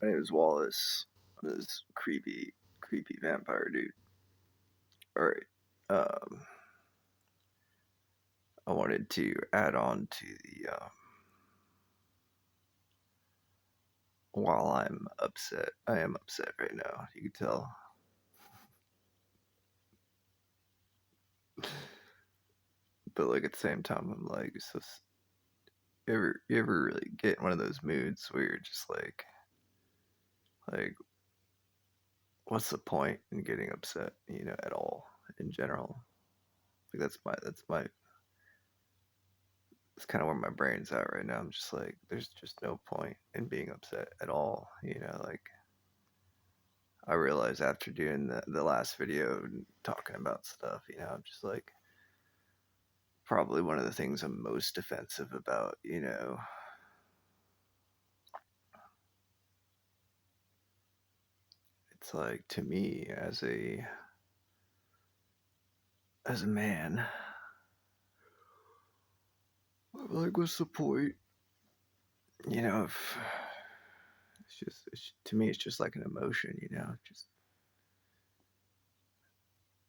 My name is Wallace. I'm this creepy vampire dude. Alright. Um, I wanted to add on to while I'm upset. I am upset right now, you can tell. But like at the same time, I'm like, it's just, you ever really get in one of those moods where you're just like, what's the point in getting upset, at all in general? Like that's kind of where my brain's at right now. I'm just like, there's just no point in being upset at all. Like I realized after doing the last video and talking about stuff, I'm just like, probably one of the things I'm most defensive about, it's like to me as a man, like what's the point? If to me it's just like an emotion, just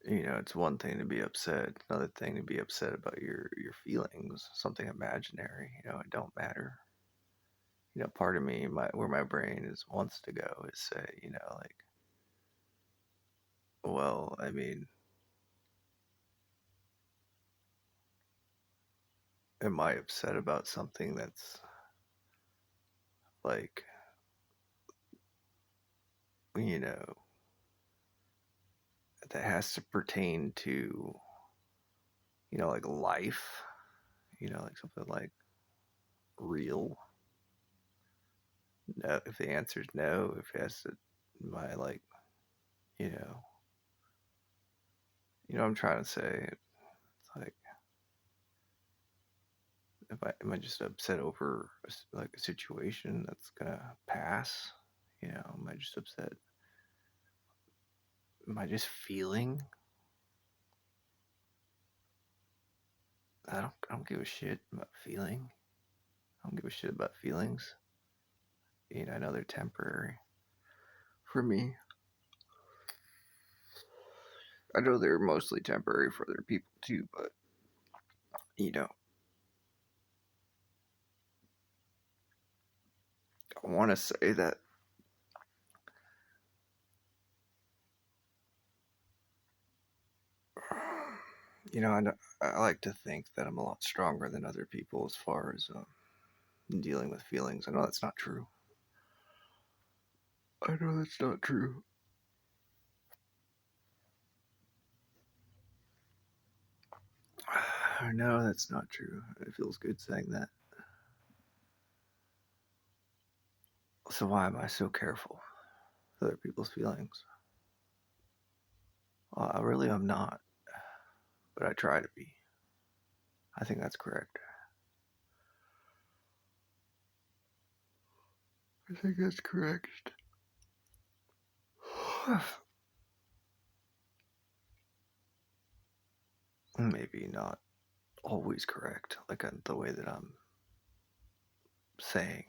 it's one thing to be upset, another thing to be upset about your feelings, something imaginary, it don't matter. Part of me, where my brain is wants to go is say, like, well, I mean, am I upset about something that's like, you know, that has to pertain to, like life, like something like real? No, if the answer is no, if it has to, my like, you know, what I'm trying to say. It's like, if I am I just upset over like a situation that's gonna pass? Am I just upset? Am I just feeling? I don't give a shit about feeling. I don't give a shit about feelings. I know they're temporary for me. I know they're mostly temporary for other people too, but you know, I want to say that I like to think that I'm a lot stronger than other people as far as dealing with feelings. I know that's not true. I know that's not true. I know that's not true. It feels good saying that. So why am I so careful with other people's feelings? Well, I really am not, but I try to be. I think that's correct. I think that's correct. Maybe not always correct, like the way that I'm saying.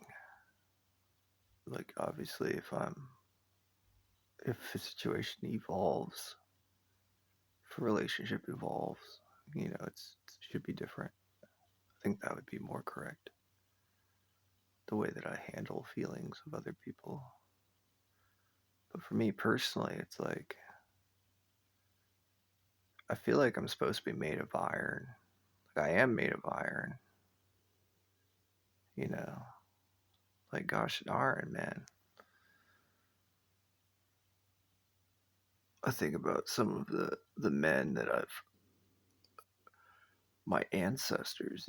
Like obviously, if a situation evolves, if a relationship evolves, it should be different. I think that would be more correct. The way that I handle feelings of other people. But for me personally, it's like I feel like I'm supposed to be made of iron. Like I am made of iron, you know. Like gosh darn, man. I think about some of the men that my ancestors,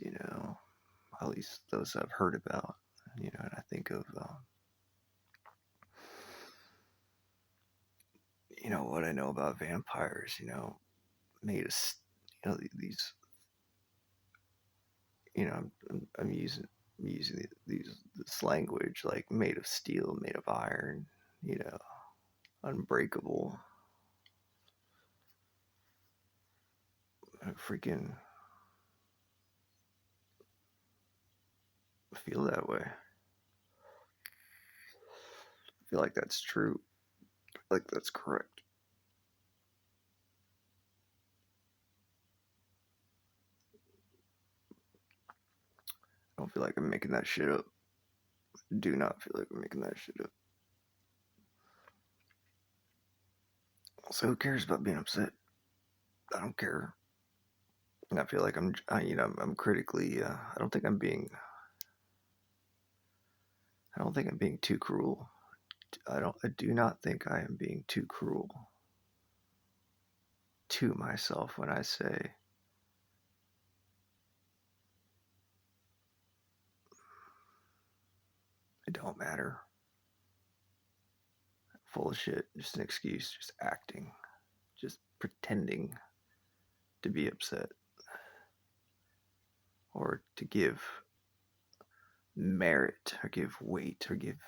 at least those I've heard about, and I think of, what I know about vampires, made of, these, I'm using this language like made of steel, made of iron, you know, unbreakable. I freaking feel that way. feel like that's true. I feel like that's correct. I don't feel like I'm making that shit up. Do not feel like I'm making that shit up. So who cares about being upset? I don't care. And I feel like I'm critically. I don't think I'm being. I don't think I'm being too cruel. I do not think I am being too cruel to myself when I say it don't matter. Full of shit. Just an excuse. Just acting. Just pretending to be upset or to give merit or give weight or give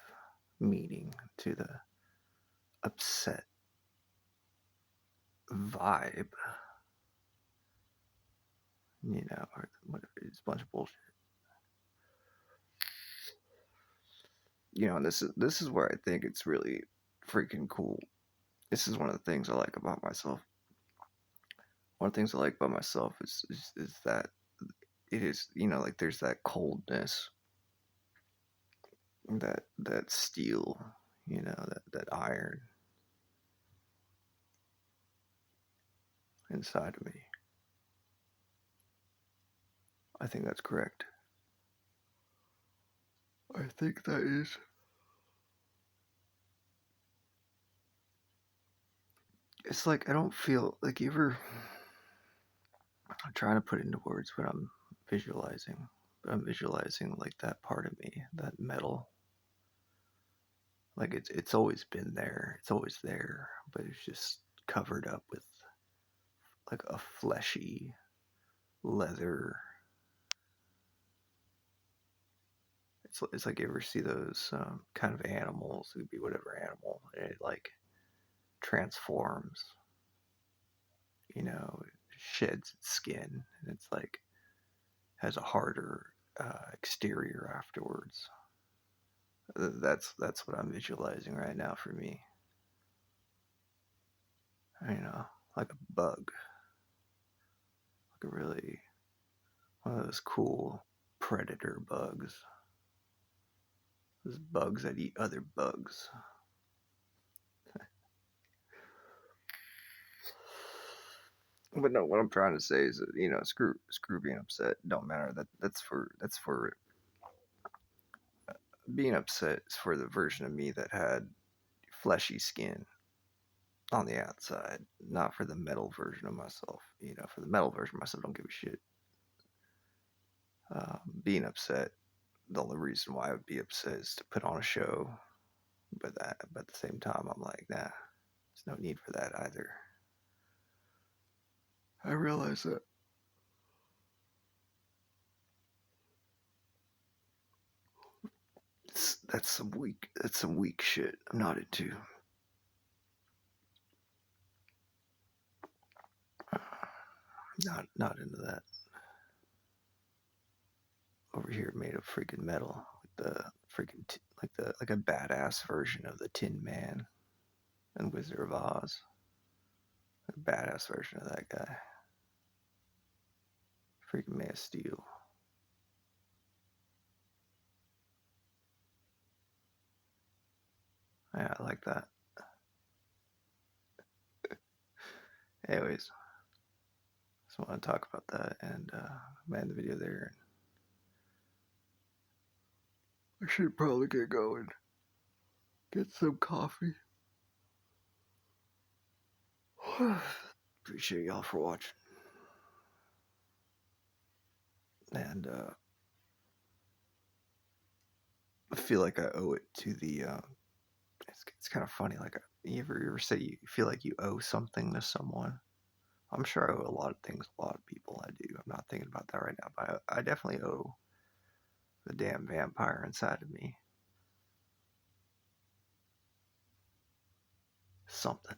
meaning to the upset vibe, or whatever. It's a bunch of bullshit. And this is where I think it's really freaking cool. This is one of the things I like about myself. One of the things I like about myself is that it is, like there's that coldness, that steel, that iron inside of me. I think that's correct. I think that is. It's like I don't feel like you ever. I'm trying to put it into words what I'm visualizing. But I'm visualizing like that part of me, that metal. Like it's always been there. It's always there, but it's just covered up with like a fleshy leather. It's like you ever see those kind of animals. It could be whatever animal, and it like transforms. It sheds its skin, and it's like has a harder exterior afterwards. That's what I'm visualizing right now for me. Like a bug, like a really one of those cool predator bugs. Those bugs that eat other bugs. But no, what I'm trying to say is that screw being upset. Don't matter. That's for being upset is for the version of me that had fleshy skin on the outside, not for the metal version of myself. For the metal version of myself, don't give a shit. Being upset, the only reason why I would be upset is to put on a show. But at the same time, I'm like, nah, there's no need for that either. I realize that. That's some weak shit. I'm not into. Not into that. Over here, made of freaking metal, with the like a badass version of the Tin Man and Wizard of Oz. A badass version of that guy. Freaking made of steel. Yeah, I like that. Anyways, just want to talk about that and end the video there. I should probably get going. Get some coffee. Appreciate y'all for watching. And I feel like I owe it to the. It's kind of funny. Like, you ever say you feel like you owe something to someone? I'm sure I owe a lot of things, a lot of people. I do. I'm not thinking about that right now, but I definitely owe the damn vampire inside of me something.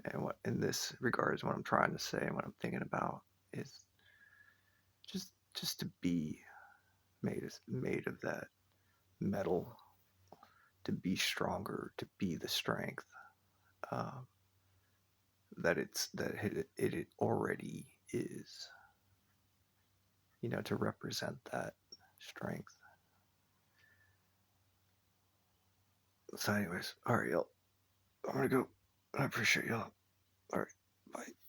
And what in this regards, what I'm trying to say, and what I'm thinking about is just to be made of that metal, to be stronger, to be the strength um, that it already is, to represent that strength. So, anyways, all right, y'all. I'm gonna go. I appreciate y'all. All right, bye.